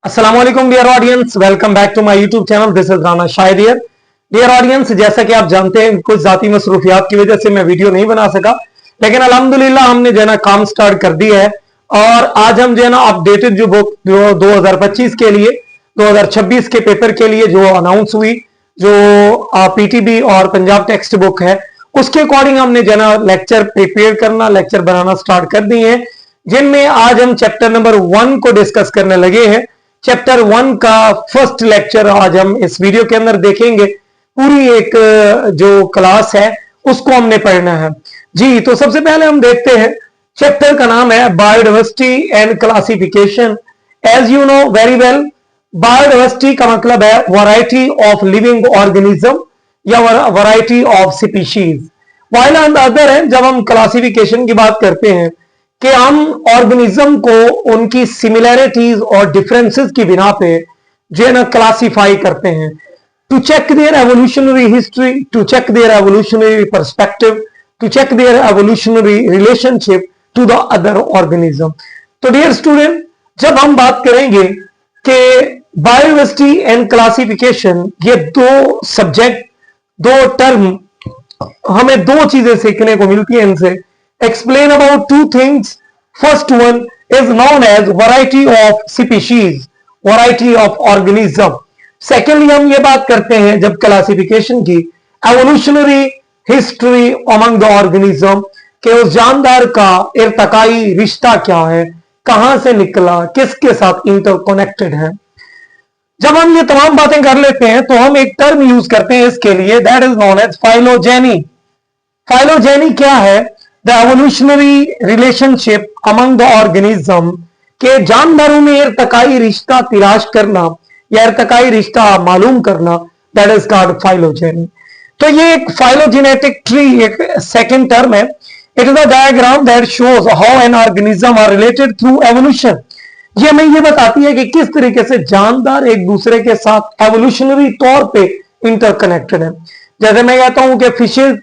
अस्सलाम वालेकुम dear audience, welcome back to my YouTube channel. This is Rana Shahid here. Dear audience, जैसा कि आप जानते हैं कुछ जाती मसरूफियात की वजह से मैं वीडियो नहीं बना सका, लेकिन अल्हम्दुलिल्लाह हमने जो है ना काम स्टार्ट कर दिया है। और आज हम जो है ना अपडेटेड जो बुक जो 2025 के लिए 2026 के पेपर के लिए जो अनाउंस हुई, जो पीटीबी और पंजाब टेक्स्ट बुक है, उसके अकॉर्डिंग हमने जो है ना लेक्चर प्रिपेयर करना, लेक्चर बनाना स्टार्ट कर दिए हैं, जिनमें आज हम चैप्टर नंबर 1 को डिस्कस करने लगे हैं। चैप्टर 1 का फर्स्ट लेक्चर आज हम इस वीडियो के अंदर देखेंगे। पूरी एक जो क्लास है उसको हमने पढ़ना है जी। तो सबसे पहले हम देखते हैं, चैप्टर का नाम है biodiversity and classification. As you know very well, biodiversity का मतलब है वैरायटी ऑफ लिविंग ऑर्गेनिज्म या variety of species. While on the other hand, जब हम क्लासिफिकेशन की बात करते हैं कि हम ऑर्गेनिज्म को उनकी सिमिलैरिटीज और डिफरेंसेस की बिना पे जो है ना क्लासिफाई करते हैं, to check their evolutionary history, to check their evolutionary perspective, to check their evolutionary relationship to the other organism. तो डियर स्टूडेंट, जब हम बात करेंगे कि बायोडाइवर्सिटी एंड क्लासिफिकेशन, ये दो सब्जेक्ट, दो टर्म, हमें दो चीजें सीखने को मिलती है इनसे। Explain about two things. First one is known as variety of species, variety of organism. Secondly, हम ये बात करते हैं जब क्लासिफिकेशन की, evolutionary history among the organism, कि उस जानदार का इर्तकाई रिश्ता क्या है, कहां से निकला, किसके साथ इंटरकनेक्टेड है। जब हम ये तमाम बातें कर लेते हैं तो हम एक टर्म यूज करते हैं इसके लिए, that is known as phylogeny. Phylogeny क्या है? The evolutionary relationship among the organism, के जानदारों में इर्तकाई रिश्ता तलाश करना या इर्तकाई रिश्ता मालूम करना, दैट इज कॉल्ड फाइलोजेनी। तो ये एक फाइलोजेनेटिक ट्री एक सेकंड टर्म है। It is a diagram that shows how an organism are related through evolution. ये हमें ये बताती है कि किस तरीके से जानदार एक दूसरे के साथ एवोल्यूशनरी तौर पे इंटरकनेक्टेड है। जैसे मैं कहता हूं कि फिशेज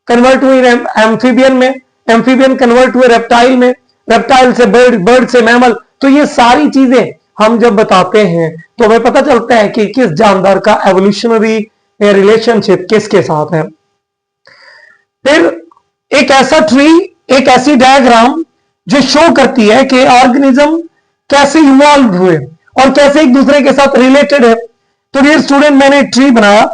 कन्वर्ट हुई एम्फीबियन में, एम्फीबियन कन्वर्ट हुए रेप्टाइल में, रेप्टाइल से बर्ड, बर्ड से मैमल। तो ये सारी चीजें हम जब बताते हैं तो हमें पता चलता है कि किस जानदार का एवोल्यूशनरी रिलेशनशिप किसके साथ है। फिर एक ऐसा ट्री, एक ऐसी डायग्राम जो शो करती है कि ऑर्गेनिज्म कैसे इवॉल्व हुए और कैसे एक दूसरे के साथ रिलेटेड है। तो डियर स्टूडेंट, मैंने एक ट्री बनाया,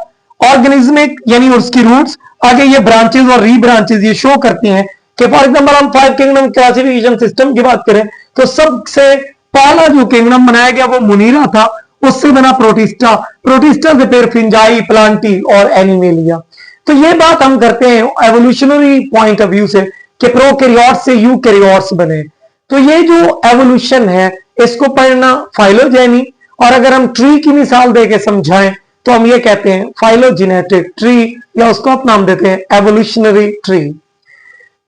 ऑर्गेनिज्मिक यानी उसकी रूट्स, आगे ये ब्रांचेस और री ब्रांचेस ये शो करती हैं कि फॉर एग्जांपल हम 5 किंगडम क्लासिफिकेशन सिस्टम की बात करें तो सबसे पहला जो किंगडम बनाया गया वो मुनीरा था, उससे बना प्रोटिस्टा, प्रोटिस्टा से फिर फिंजाई, प्लांटी और एनिमेलिया। तो ये बात हम करते हैं एवोल्यूशनरी पॉइंट ऑफ व्यू से कि प्रोकैरियोट्स से यूकैरियोट्स बने। तो ये जो एवोल्यूशन है इसको पढ़ना फाइलोजेनी, और अगर हम ट्री की मिसाल देके समझाएं तो हम ये कहते हैं फाइलोजेनेटिक ट्री, या उसको आप नाम देते हैं एवोल्यूशनरी ट्री।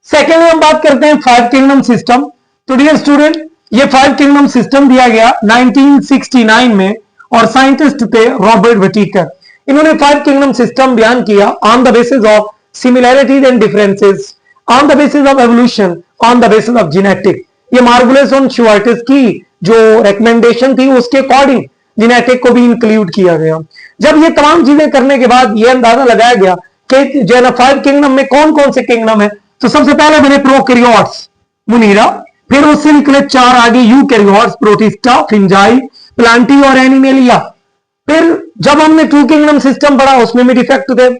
सेकेंड हम बात करते हैं 5 किंगडम सिस्टम। तो डियर स्टूडेंट, ये 5 किंगडम सिस्टम दिया गया 1969 में, और साइंटिस्ट थे रॉबर्ट विटेकर। इन्होंने 5 किंगडम सिस्टम बयान किया on the basis of similarities and differences, on the basis of evolution, on the basis of genetic. ये मार्गुलेस ऑन शुवार्टिस की जो रिकमेंडेशन थी उसके अकॉर्डिंग जेनेटिक को भी इंक्लूड किया गया। जब ये तमाम चीजें करने के बाद ये अंदाजा लगाया गया कि जो है ना 5 किंगडम में कौन कौन से किंगडम है, तो सबसे पहले बने प्रोकैरियोट्स, मुनीरा, फिर उससे निकले 4 आगे यूकैरियोट्स, प्रोटिस्टा, फिंजाई, प्लांटी और एनिमेलिया। फिर जब हमने 2 किंगडम सिस्टम पढ़ा उसमें भी डिफेक्ट थे,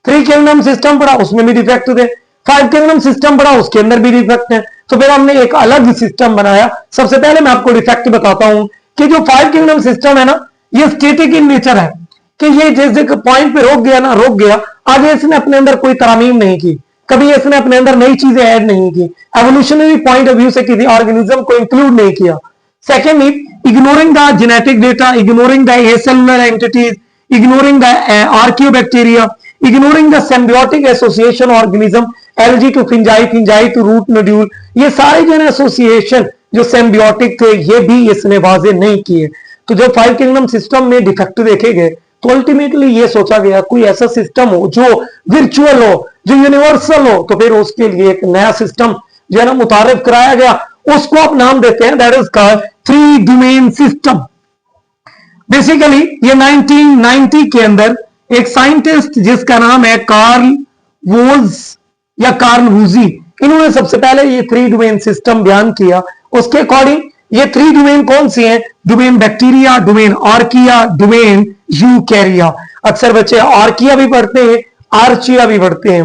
3 किंगडम सिस्टम पढ़ा उसमें भी डिफेक्ट थे, 5 किंगडम सिस्टम पढ़ा उसके अंदर भी डिफेक्ट है। तो फिर हमने एक अलग सिस्टम बनाया। सबसे पहले मैं आपको डिफेक्ट बताता हूं कि जो 5 किंगडम सिस्टम है ना, ये स्टैटिक इन नेचर है, कि ये जैसे पॉइंट पे रोक गया ना, रोक गया, आगे इसने अपने अंदर कोई तरामीम नहीं की, कभी इसने अपने अंदर नई चीजें ऐड नहीं की, एवोल्यूशनरी पॉइंट ऑफ व्यू से किसी ऑर्गेनिज्म को इंक्लूड नहीं किया। Secondly, ignoring the genetic data, ignoring the acellular entities, ignoring the archaebacteria, ignoring the symbiotic association organism, algae to fungi, fungi to root nodule, ये सारे जो है एसोसिएशन जो सिम्बियोटिक थे ये भी इसने वाजे नहीं किए। तो जब 5 किंगडम सिस्टम में डिफेक्ट देखे गए तो अल्टीमेटली ये सोचा गया कोई ऐसा सिस्टम हो जो विर्चुअल हो, जो यूनिवर्सल हो। तो फिर उसके लिए एक नया सिस्टम जो है ना मुतारिफ कराया गया, उसको आप नाम देते हैं, that is called 3 domain system. Basically ये 1990 के अंदर एक साइंटिस्ट जिसका नाम है कार्ल वोज या कार्ल वूजी, इन्होंने सबसे पहले ये 3 डोमेन सिस्टम बयान किया। उसके अकॉर्डिंग ये 3 डोमेन कौन सी हैं? Domain bacteria, domain archaea, domain यूकैरिया। अक्सर बच्चे आर्किया भी पढ़ते हैं, आर्चिया भी पढ़ते हैं।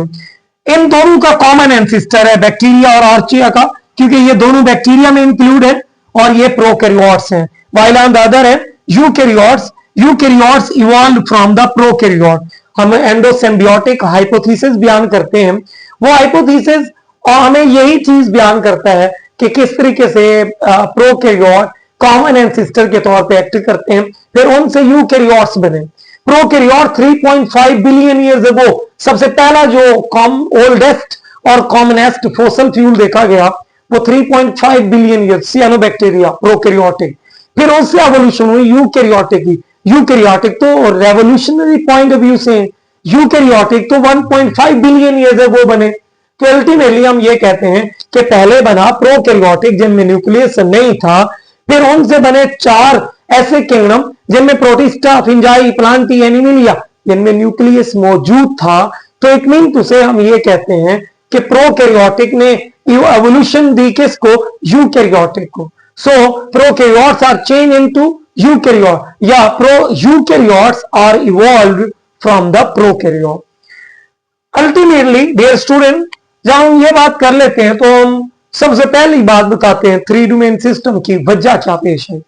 इन दोनों का कॉमन एंसेस्टर है बैक्टीरिया और आर्चिया का, क्योंकि ये दोनों बैक्टीरिया में इंक्लूड है और ये प्रोकैरियोट्स हैं। व्हाइल ऑन द अदर है eukaryotes. Eukaryotes evolve from the prokaryote. हम एंडोसिम्बियोटिक हाइपोथेसिस बयान करते हैं। वो हाइपोथेसिस और हमें यही चीज बयान करता है कि किस तरीके से प्रोकैरियोट कॉमन एंसेस्टर के तौर पे एक्ट करते हैं, फिर उनसे यूकैरियोट्स बने। प्रोकैरियोट 3.5 बिलियन ईयर्स अगो सबसे पहला जो ओल्डेस्ट और कॉमनेस्ट फोसल फ्यूल देखा गया वो 3.5 बिलियन ईयर सियानोबैक्टीरिया प्रोकैरियोटिक। फिर उससे एवोल्यूशन हुई यूकैरियोटिक की। यूकैरियोटिक तो रेवोल्यूशनरी पॉइंट ऑफ व्यू से, यूकैरियोटिक तो 1.5 बिलियन ईयर्स अगो बने। तो अल्टीमेटली हम ये कहते हैं कि पहले बना प्रोकैरियोटिक जिनमें न्यूक्लियस नहीं था, फिर उनसे बने 4 ऐसे किंगडम जिनमें प्रोटिस्टा, फिंजाई, प्लांटी, एनिमिलिया जिनमें न्यूक्लियस मौजूद था। तो इट मीन टू से हम ये कहते हैं कि प्रोकैरियोटिक ने एवोल्यूशन दी किसको? यूकैरियोटिक को। So prokaryotes are change into eukaryote या eukaryotes are evolved from the prokaryote. Ultimately dear student, जब हम ये बात कर लेते हैं तो हम सबसे पहली बात बताते हैं 3 डोमेन सिस्टम की वजह क्या पेश है।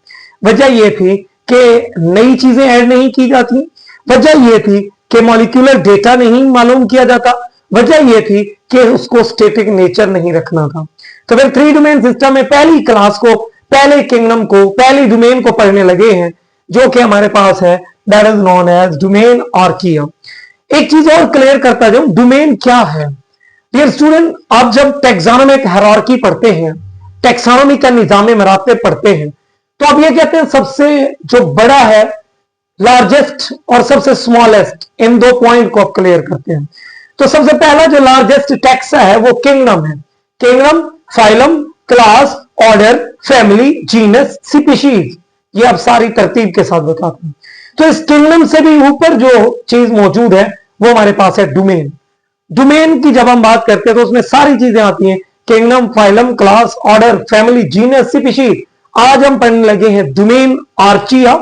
वजह यह थी कि नई चीजें ऐड नहीं की जाती, वजह यह थी कि मॉलिक्यूलर डेटा नहीं मालूम किया जाता, वजह यह थी कि उसको स्टैटिक नेचर नहीं रखना था। तो फिर 3 डोमेन सिस्टम में पहली क्लास को, पहले किंगडम को, पहली डोमेन को पढ़ने लगे हैं जो कि हमारे पास है, that is known as domain archaea. एक चीज और क्लियर करता जाऊं, डोमेन क्या है। डियर स्टूडेंट, आप जब टैक्सोनॉमिक हायरार्की पढ़ते हैं, टैक्सोनॉमी का निजाम मरातब पढ़ते हैं, तो आप ये कहते हैं सबसे जो बड़ा है लार्जेस्ट और सबसे स्मॉलेस्ट, इन 2 पॉइंट को आप क्लियर करते हैं। तो सबसे पहला जो लार्जेस्ट टैक्सा है वो किंगडम है। Kingdom, phylum, class, order, family, genus, species, ये आप सारी तरतीब के साथ बताते हैं। तो इस किंगडम से भी ऊपर जो चीज मौजूद है वो हमारे पास है डोमेन। डोमेन की जब हम बात करते हैं तो उसमें सारी चीजें आती हैं, kingdom, phylum, class, order, family, genus, species. आज हम पढ़ने लगे हैं डोमेन आर्चिया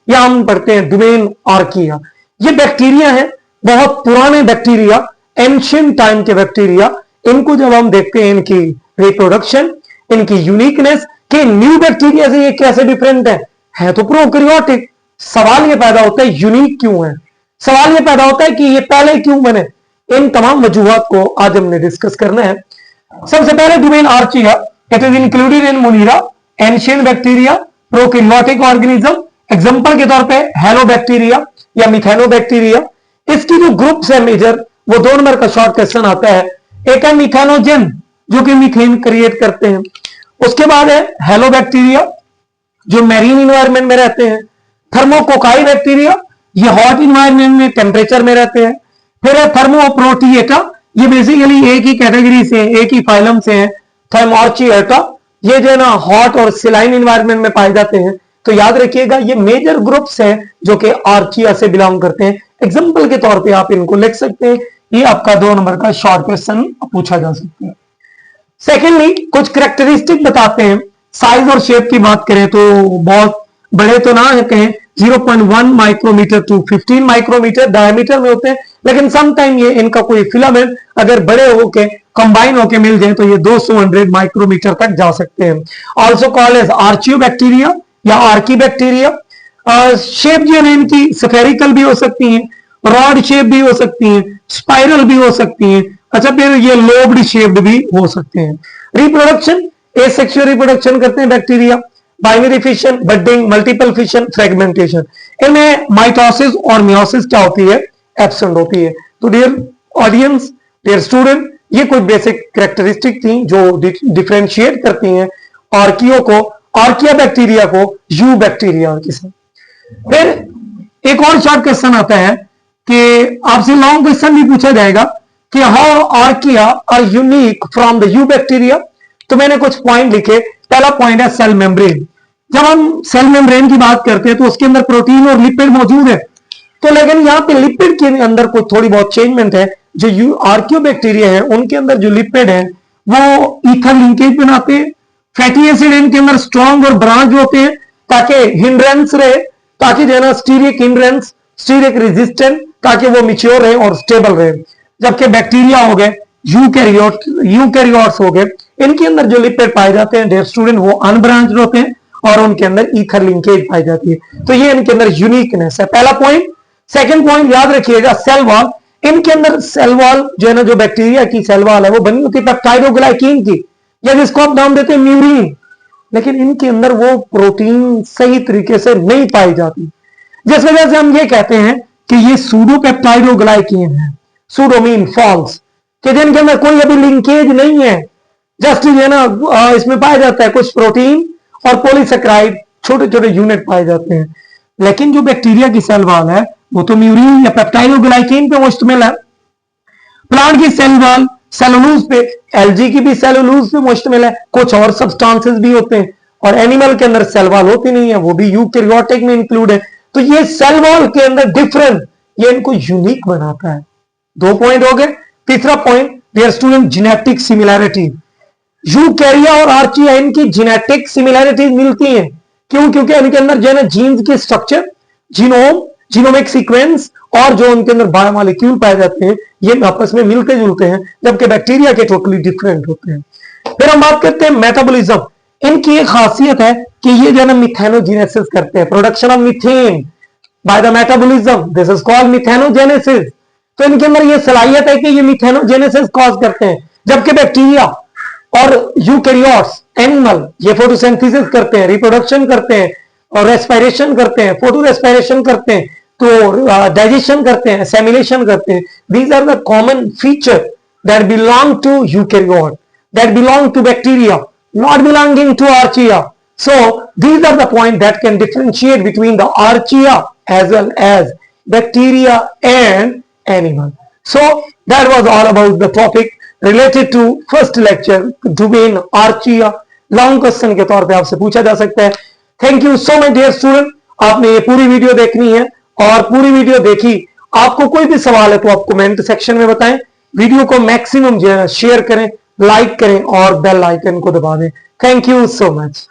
या हम पढ़ते हैं डोमेन आर्किया। ये बैक्टीरिया है, बहुत पुराने बैक्टीरिया, एंशिएंट टाइम के बैक्टीरिया। इनको जब हम देखते हैं, इनकी रिप्रोडक्शन, इनकी यूनिकनेस कि न्यू बैक्टीरिया से ये कैसे डिफरेंट है तो प्रोकैरियोटिक। सवाल ये पैदा होता है यूनिक क्यों है, सवाल ये पैदा होता है कि ये पहले क्यों बने। इन तमाम वजूहात को आज हमने डिस्कस करना है। सबसे पहले domain archaea, it is included in monera, ancient bacteria, prokaryotic organism. Example के तौर पे हेलोबैक्टीरिया या मिथेनोबैक्टीरिया। इसकी जो ग्रुप्स है मेजर, वो 2 नंबर का शॉर्ट क्वेश्चन आता है। एक है मिथेनोजन जो कि मीथेन क्रिएट करते हैं, उसके बाद है हेलोबैक्टीरिया जो मैरीन इन्वायरमेंट में रहते हैं, थर्मोकोकाई बैक्टीरिया ये हॉट इन्वायरमेंट में टेम्परेचर में रहते हैं, फिर है थर्मोप्रोटिएटा ये बेसिकली एक ही कैटेगरी से, एक ही फाइलम से है, थर्मोर्चिएटा ये जो है ना हॉट और सिलाइन इन्वायरमेंट में पाए जाते हैं। तो याद रखिएगा ये मेजर ग्रुप्स हैं जो कि आर्चिया से बिलोंग करते हैं। एग्जांपल के तौर पे आप इनको लिख सकते हैं, ये आपका 2 नंबर का शॉर्ट क्वेश्चन पूछा जा सकता है। सेकेंडली कुछ कैरेक्टरिस्टिक बताते हैं। साइज और शेप की बात करें तो बहुत बड़े तो ना कहें, 0.1 माइक्रोमीटर टू 15 माइक्रोमीटर डायमीटर में होते हैं, लेकिन समटाइम ये इनका कोई फिलामेंट अगर बड़े होके कंबाइन होके मिल जाए तो ये 200 माइक्रोमीटर तक जा सकते हैं। ऑल्सो कॉल्ड एज आर्चियोबैक्टीरिया या आर्की बैक्टीरिया। शेप जो है इनकी स्फेरिकल भी हो सकती है, रॉड शेप भी हो सकती है, स्पाइरल भी हो सकती है। अच्छा, फिर ये लोब्ड शेप्ड भी हो सकते हैं। रिप्रोडक्शन, एसेक्सुअल रिप्रोडक्शन करते हैं bacteria. Binary fission, budding, multiple fission, fragmentation. इनमें माइटोसिस और मियोसिस क्या होती है? एब्सेंट होती है। तो डियर ऑडियंस, डियर स्टूडेंट, ये कुछ बेसिक कैरेक्टरिस्टिक थी जो डिफरेंशिएट करती हैं आर्कियो को, आर्किया बैक्टीरिया को यू बैक्टीरिया के साथ। फिर एक और शॉर्ट क्वेश्चन आता है कि आपसे लॉन्ग क्वेश्चन भी पूछा जाएगा कि how archaea are unique from the eubacteria. तो मैंने कुछ पॉइंट लिखे। पहला पॉइंट है सेल मेम्ब्रेन। जब हम सेल मेम्ब्रेन की बात करते हैं तो उसके अंदर प्रोटीन और लिपिड मौजूद है, तो लेकिन यहाँ पे लिपिड के अंदर कोई थोड़ी बहुत चेंजमेंट है। जो आर्कियोबैक्टीरिया है उनके अंदर जो लिपिड है वो ईथर लिंकेज बनाते हैं। फैटी एसिड इनके अंदर स्ट्रॉन्ग और ब्रांच होते हैं ताकि हिंड्रेंस रहे, ताकि जो है ना स्टीरिक हिंड्रेंस, स्टीरिक रेजिस्टेंट, ताकि वो मिच्योर रहे और स्टेबल रहे। जबकि बैक्टीरिया हो गए, यूकैरियोट्स हो गए, इनके अंदर जो लिपिड पाए जाते हैं डियर स्टूडेंट वो अनब्रांच्ड होते हैं और उनके अंदर ईथर लिंकेज पाई जाती है। तो ये इनके अंदर यूनिकनेस है, पहला पॉइंट। सेकंड पॉइंट याद रखिएगा, सेल वॉल। इनके अंदर सेल वॉल जो है ना, जो बैक्टीरिया की सेल वॉल है वो बनी होती है पेप्टाइडोग्लाइकिन की, या जिसको आप नाम देते हैं म्यूरिन, लेकिन इनके अंदर वो प्रोटीन सही तरीके से नहीं पाई जाती, जिस वजह से हम ये कहते हैं कि ये सूडो पेप्टाइडोग्लाइकिन है। सूडो मीन फॉल्स, कि जिनके अंदर कोई अभी लिंकेज नहीं है, जस्ट जो है ना इसमें पाया जाता है कुछ प्रोटीन और पॉलीसेकेराइड, छोटे छोटे यूनिट पाए जाते हैं। लेकिन जो बैक्टीरिया की सेल वॉल है वो तो म्यूरिन या पेप्टाइडोग्लाइकिन पे मुश्तमिल है। प्लांट की सेल वॉल सेलुलोज पे, एल्गी की भी सेलुलोज पे मुश्तमिल है, कुछ और सब्सटेंसेस भी होते हैं, और एनिमल के अंदर सेल वॉल होती नहीं है, वो भी यूकैरियोटिक में इंक्लूड है। तो ये सेल वॉल के अंदर डिफरेंस ये इनको यूनिक बनाता है। 2 पॉइंट हो गए। तीसरा point dear student, genetic similarity. Eukarya और आर्चिया इनकी जेनेटिक सिमिलैरिटीज मिलती हैं। क्यों? क्योंकि इनके अंदर जो है ना जीन्स की स्ट्रक्चर, जीनोम, जीनोमिक सीक्वेंस और जो उनके अंदर बायोमोलिक्यूल पाए जाते हैं ये आपस में मिलते जुलते हैं, जबकि बैक्टीरिया के टोटली डिफरेंट होते हैं। फिर हम बात करते हैं मेटाबॉलिज्म। इनकी एक खासियत है कि ये जो है ना मिथेनोजेनेसिस करते हैं, production of methane by the metabolism, this is called methanogenesis. तो इनके अंदर ये सलाहियत है कि ये मिथेनोजेनेसिस कॉज करते हैं, जबकि बैक्टीरिया और यूकैरियोट्स, एनिमल, ये फोटोसिंथेसिस करते हैं, रिप्रोडक्शन करते हैं और रेस्पिरेशन करते हैं, फोटो रेस्पिरेशन करते हैं, तो डाइजेशन करते हैं, एसिमिलेशन करते हैं। These are the common feature that belong to eukaryote, that belong to bacteria, not belonging to archaea. So these are the points that can differentiate between the archaea as well as bacteria and animal. So that was all about the topic related to first lecture, domain archaea. Long question के तौर पे आपसे पूछा जा सकता है। Thank you so much dear student, आपने ये पूरी वीडियो देखनी है और पूरी वीडियो देखी, आपको कोई भी सवाल है तो आप कमेंट सेक्शन में बताएं। वीडियो को मैक्सिमम जो है शेयर करें, लाइक करें और बेल आइकन को दबा दें। Thank you so much.